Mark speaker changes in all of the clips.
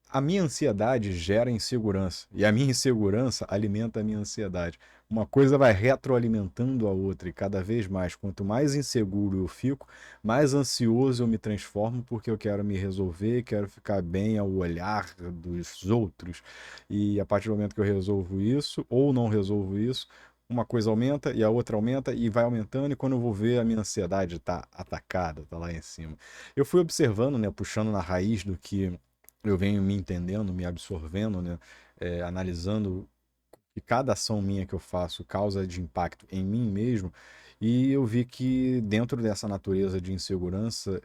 Speaker 1: A minha ansiedade gera insegurança, e a minha insegurança alimenta a minha ansiedade. Uma coisa vai retroalimentando a outra, e cada vez mais, quanto mais inseguro eu fico, mais ansioso eu me transformo, porque eu quero me resolver, quero ficar bem ao olhar dos outros. E a partir do momento que eu resolvo isso, ou não resolvo isso, uma coisa aumenta e a outra aumenta e vai aumentando, e quando eu vou ver, a minha ansiedade está atacada, está lá em cima. Eu fui observando, né, puxando na raiz do que eu venho me entendendo, me absorvendo, né? Analisando que cada ação minha que eu faço causa de impacto em mim mesmo, e eu vi que dentro dessa natureza de insegurança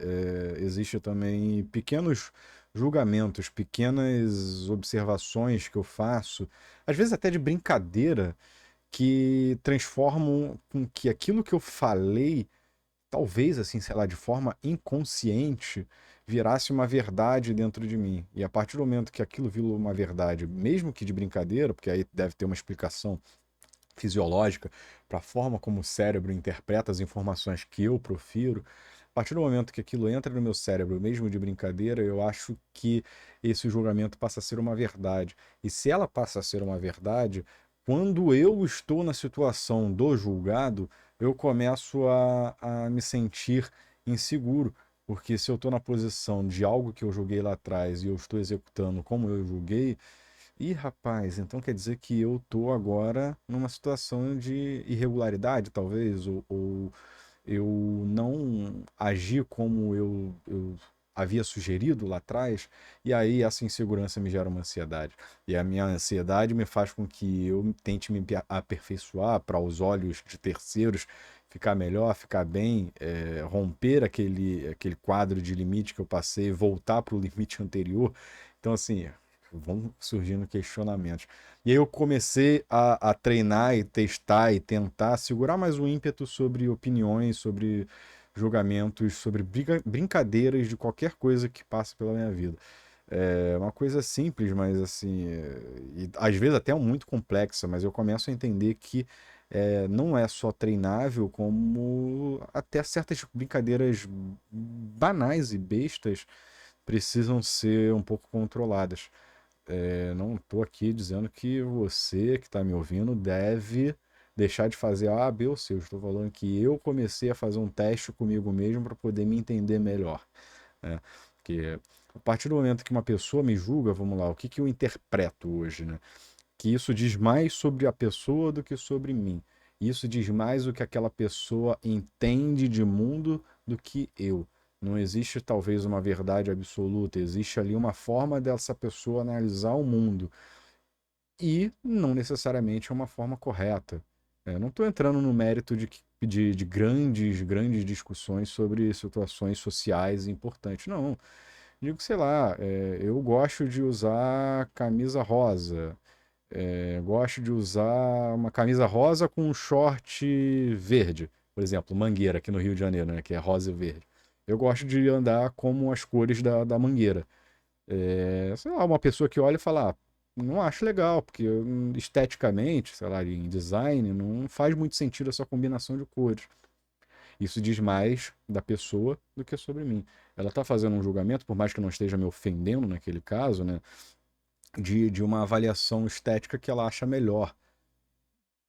Speaker 1: existe também pequenos julgamentos, pequenas observações que eu faço, às vezes até de brincadeira, que transformam com que aquilo que eu falei talvez, assim, sei lá, de forma inconsciente, virasse uma verdade dentro de mim. E a partir do momento que aquilo virou uma verdade, mesmo que de brincadeira, porque aí deve ter uma explicação fisiológica para a forma como o cérebro interpreta as informações que eu profiro, a partir do momento que aquilo entra no meu cérebro, mesmo de brincadeira, eu acho que esse julgamento passa a ser uma verdade. E se ela passa a ser uma verdade, quando eu estou na situação do julgado, eu começo a me sentir inseguro. Porque se eu estou na posição de algo que eu julguei lá atrás e eu estou executando como eu julguei, ih, rapaz, então quer dizer que eu tô agora numa situação de irregularidade, talvez, ou eu não agi como eu havia sugerido lá atrás, e aí essa insegurança me gera uma ansiedade. E a minha ansiedade me faz com que eu tente me aperfeiçoar para os olhos de terceiros, ficar melhor, ficar bem, romper aquele quadro de limite que eu passei, voltar para o limite anterior. Então, assim, vão surgindo questionamentos. E aí eu comecei a treinar e testar e tentar segurar mais o ímpeto sobre opiniões, sobre julgamentos, sobre brincadeiras de qualquer coisa que passe pela minha vida. É uma coisa simples, mas assim, e às vezes até muito complexa, mas eu começo a entender que não é só treinável, como até certas brincadeiras banais e bestas precisam ser um pouco controladas. Não estou aqui dizendo que você que está me ouvindo deve deixar de fazer A, B ou C. Eu estou falando que eu comecei a fazer um teste comigo mesmo para poder me entender melhor, né? Porque a partir do momento que uma pessoa me julga, vamos lá, o que que eu interpreto hoje, né? Que isso diz mais sobre a pessoa do que sobre mim. Isso diz mais o que aquela pessoa entende de mundo do que eu. Não existe talvez uma verdade absoluta, existe ali uma forma dessa pessoa analisar o mundo e não necessariamente é uma forma correta. Não estou entrando no mérito de grandes discussões sobre situações sociais importantes, não. Digo, sei lá, eu gosto de usar camisa rosa, gosto de usar uma camisa rosa com um short verde, por exemplo, mangueira aqui no Rio de Janeiro, né, que é rosa e verde. Eu gosto de andar como as cores da mangueira. Sei lá, uma pessoa que olha e fala, não acho legal, porque esteticamente, sei lá, em design, não faz muito sentido essa combinação de cores. Isso diz mais da pessoa do que sobre mim. Ela está fazendo um julgamento, por mais que não esteja me ofendendo naquele caso, né, de uma avaliação estética que ela acha melhor.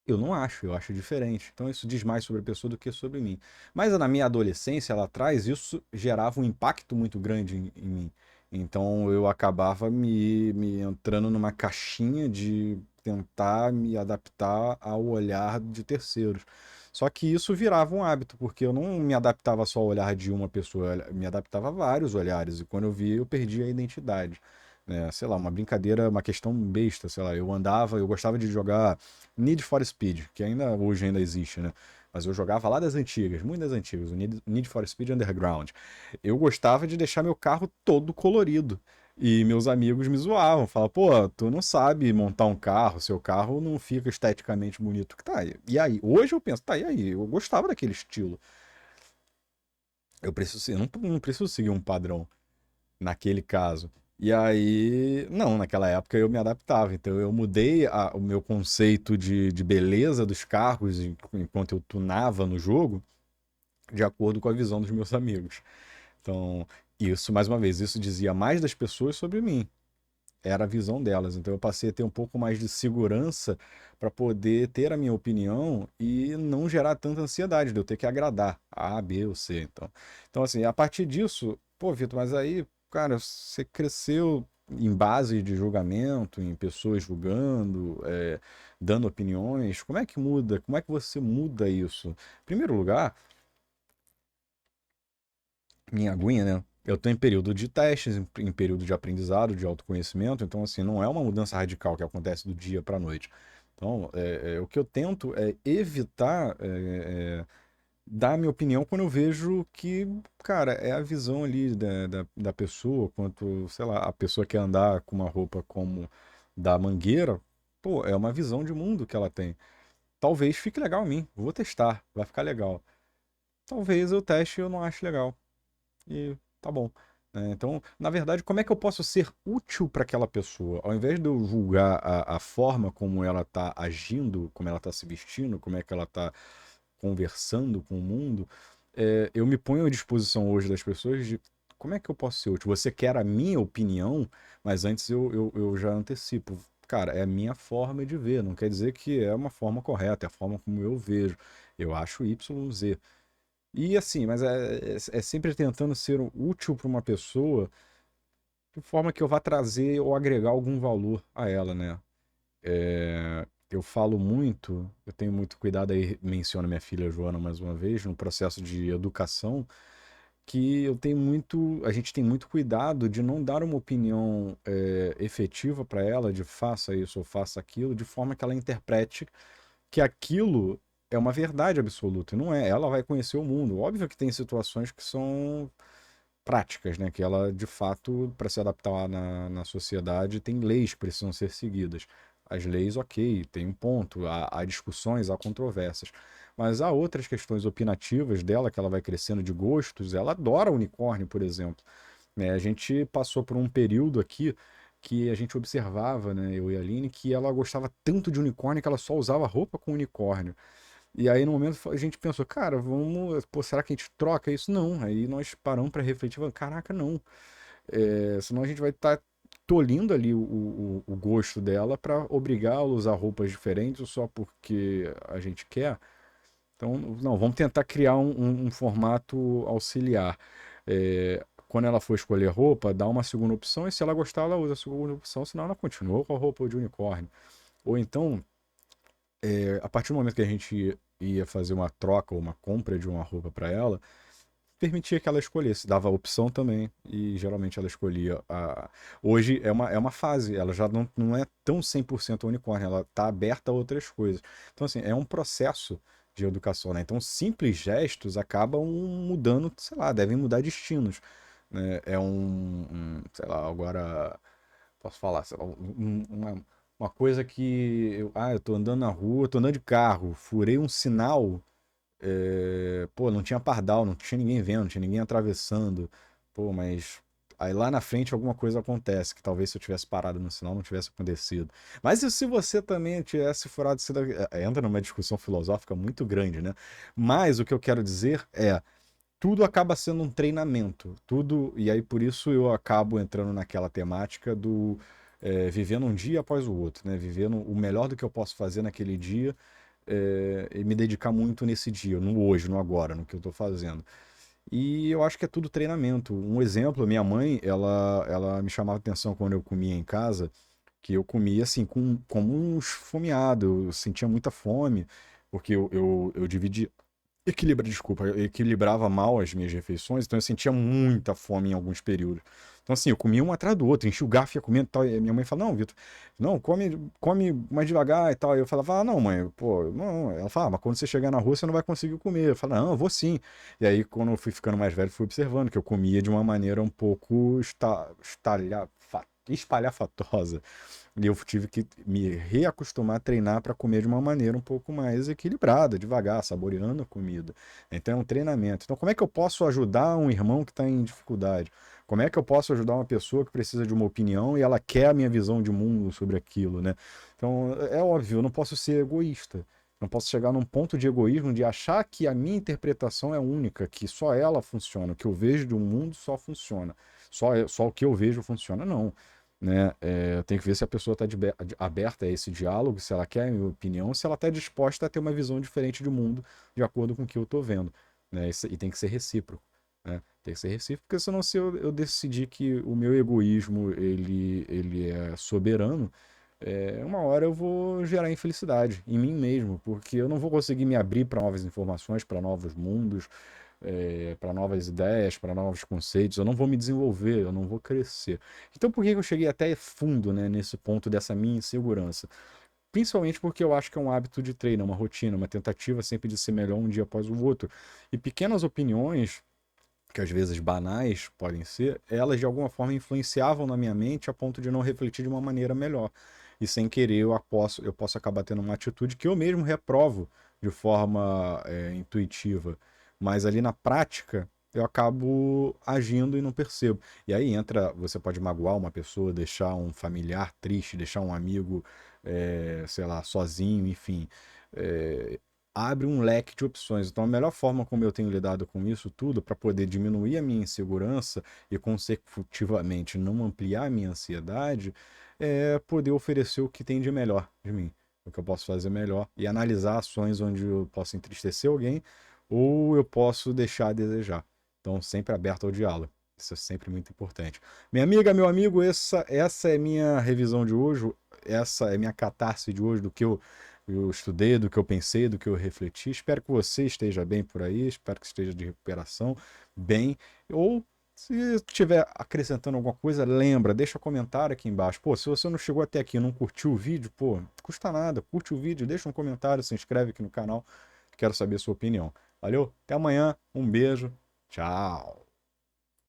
Speaker 1: Eu não acho, eu acho diferente. Então isso diz mais sobre a pessoa do que sobre mim. Mas na minha adolescência, lá atrás, isso gerava um impacto muito grande em mim. Então eu acabava me entrando numa caixinha de tentar me adaptar ao olhar de terceiros. Só que isso virava um hábito, porque eu não me adaptava só ao olhar de uma pessoa, eu me adaptava a vários olhares. E quando eu vi, eu perdi a identidade, né? Sei lá, uma brincadeira, uma questão besta, sei lá, eu gostava de jogar Need for Speed, que ainda hoje ainda existe, né? Mas eu jogava lá das antigas, muito das antigas, o Need for Speed Underground. Eu gostava de deixar meu carro todo colorido. E meus amigos me zoavam, falavam, pô, tu não sabe montar um carro, seu carro não fica esteticamente bonito. Tá, e aí? Hoje eu penso, tá, e aí? Eu gostava daquele estilo. Eu não preciso seguir um padrão naquele caso. E aí, não, naquela época eu me adaptava. Então eu mudei o meu conceito de beleza dos carros enquanto eu tunava no jogo, de acordo com a visão dos meus amigos. Então, isso, mais uma vez, isso dizia mais das pessoas sobre mim. era a visão delas. Então eu passei a ter um pouco mais de segurança para poder ter a minha opinião e não gerar tanta ansiedade de eu ter que agradar A, B ou C. Então assim, a partir disso, pô, Vitor, mas aí, cara, você cresceu em base de julgamento, em pessoas julgando, dando opiniões. Como é que muda? Como é que você muda isso? Em primeiro lugar, minha aguinha, né? Eu tô em período de testes, em período de aprendizado, de autoconhecimento, então, assim, não é uma mudança radical que acontece do dia para a noite. Então, o que eu tento é evitar dar minha opinião quando eu vejo que, cara, é a visão ali da pessoa, quanto, sei lá, a pessoa quer andar com uma roupa como da Mangueira, pô, é uma visão de mundo que ela tem. Talvez fique legal em mim, vou testar, vai ficar legal. Talvez eu teste e eu não ache legal e tá bom. Então, na verdade, como é que eu posso ser útil para aquela pessoa? Ao invés de eu julgar a forma como ela está agindo, como ela está se vestindo, como é que ela está conversando com o mundo, eu me ponho à disposição hoje das pessoas de como é que eu posso ser útil? Você quer a minha opinião, mas antes eu já antecipo. Cara, é a minha forma de ver, não quer dizer que é uma forma correta, é a forma como eu vejo. Eu acho Y, Z. E assim, mas é sempre tentando ser útil para uma pessoa de forma que eu vá trazer ou agregar algum valor a ela, né? Eu falo muito, eu tenho muito cuidado aí, menciono minha filha Joana mais uma vez, no processo de educação, que a gente tem muito cuidado de não dar uma opinião efetiva para ela, de faça isso ou faça aquilo, de forma que ela interprete que aquilo é uma verdade absoluta. Não é. Ela vai conhecer o mundo. Óbvio que tem situações que são práticas, né? Que ela, de fato, para se adaptar na sociedade, tem leis que precisam ser seguidas. As leis, ok, tem um ponto. Há discussões, há controvérsias. Mas há outras questões opinativas dela, que ela vai crescendo de gostos. Ela adora unicórnio, por exemplo. Né? A gente passou por um período aqui que a gente observava, né, eu e a Aline, que ela gostava tanto de unicórnio que ela só usava roupa com unicórnio. E aí, no momento, a gente pensou, cara, vamos, pô, será que a gente troca isso? Não. Aí nós paramos para refletir, falamos, caraca, não. Senão a gente vai estar tolhindo ali o gosto dela para obrigá-la a usar roupas diferentes só porque a gente quer. Então, não, vamos tentar criar um formato auxiliar. Quando ela for escolher roupa, dá uma segunda opção, e se ela gostar, ela usa a segunda opção, senão ela continua com a roupa de unicórnio. Ou então, a partir do momento que a gente ia fazer uma troca ou uma compra de uma roupa para ela, permitia que ela escolhesse, dava a opção também, e geralmente ela escolhia a. Hoje é uma fase, ela já não é tão 100% unicórnio, ela está aberta a outras coisas. Então, assim, é um processo de educação, né? Então, simples gestos acabam mudando, sei lá, devem mudar destinos, né? Sei lá, agora posso falar, sei lá, uma coisa que eu tô andando na rua, tô andando de carro, furei um sinal, pô, não tinha pardal, não tinha ninguém vendo, não tinha ninguém atravessando. Pô, mas aí lá na frente alguma coisa acontece, que talvez se eu tivesse parado no sinal não tivesse acontecido. Mas e se você também tivesse furado o sinal? Entra numa discussão filosófica muito grande, né? Mas o que eu quero dizer tudo acaba sendo um treinamento. Tudo, e aí por isso eu acabo entrando naquela temática do vivendo um dia após o outro, né? Vivendo o melhor do que eu posso fazer naquele dia e me dedicar muito nesse dia, no hoje, no agora, no que eu estou fazendo. E eu acho que é tudo treinamento. Um exemplo, minha mãe, ela me chamava atenção quando eu comia em casa, que eu comia assim, como um esfomeado, eu sentia muita fome, porque eu dividia. Desculpa, eu equilibrava mal as minhas refeições, então eu sentia muita fome em alguns períodos. Então, assim, eu comia um atrás do outro, enchia o garfo, ia comendo e tal. E minha mãe falava, não, Vitor, não, come mais devagar e tal. E eu falava, não, mãe, pô, não. Ela falava, mas quando você chegar na rua, você não vai conseguir comer. Eu falava, não, eu vou sim. E aí, quando eu fui ficando mais velho, fui observando que eu comia de uma maneira um pouco espalhafatosa. E eu tive que me reacostumar a treinar para comer de uma maneira um pouco mais equilibrada, devagar, saboreando a comida. Então é um treinamento. Então, como é que eu posso ajudar um irmão que está em dificuldade? Como é que eu posso ajudar uma pessoa que precisa de uma opinião e ela quer a minha visão de mundo sobre aquilo, né? Então, é óbvio, eu não posso ser egoísta. Não posso chegar num ponto de egoísmo de achar que a minha interpretação é única, que só ela funciona, o que eu vejo de um mundo só funciona. Só o que eu vejo funciona. Não. né? Eu tenho que ver se a pessoa está aberta a esse diálogo, se ela quer a minha opinião, se ela está disposta a ter uma visão diferente do mundo de acordo com o que eu estou vendo, né? E tem que ser recíproco, né? Tem que ser recíproco, porque senão se eu decidir que o meu egoísmo ele é soberano, uma hora eu vou gerar infelicidade em mim mesmo, porque eu não vou conseguir me abrir para novas informações, para novos mundos, para novas ideias, para novos conceitos. Eu não vou me desenvolver, eu não vou crescer. Então, por que eu cheguei até fundo, né, nesse ponto dessa minha insegurança? Principalmente porque eu acho que é um hábito de treino, uma rotina, uma tentativa sempre de ser melhor um dia após o outro. E pequenas opiniões, que às vezes banais podem ser, elas de alguma forma influenciavam na minha mente a ponto de não refletir de uma maneira melhor. E sem querer eu posso acabar tendo uma atitude que eu mesmo reprovo de forma intuitiva. Mas ali na prática eu acabo agindo e não percebo. E aí entra, você pode magoar uma pessoa, deixar um familiar triste, deixar um amigo, sei lá, sozinho, enfim. É, abre um leque de opções. Então, a melhor forma como eu tenho lidado com isso tudo, para poder diminuir a minha insegurança e, consecutivamente, não ampliar a minha ansiedade, é poder oferecer o que tem de melhor de mim, o que eu posso fazer melhor e analisar ações onde eu posso entristecer alguém ou eu posso deixar a desejar. Então, sempre aberto ao diálogo. Isso é sempre muito importante. Minha amiga, meu amigo, essa é minha revisão de hoje, essa é minha catarse de hoje do que eu estudei, do que eu pensei, do que eu refleti. Espero que você esteja bem por aí, espero que esteja de recuperação bem. Ou se estiver acrescentando alguma coisa, lembra, deixa um comentário aqui embaixo. Pô, se você não chegou até aqui e não curtiu o vídeo, pô, não custa nada, curte o vídeo, deixa um comentário, se inscreve aqui no canal, quero saber a sua opinião. Valeu, até amanhã, um beijo, tchau.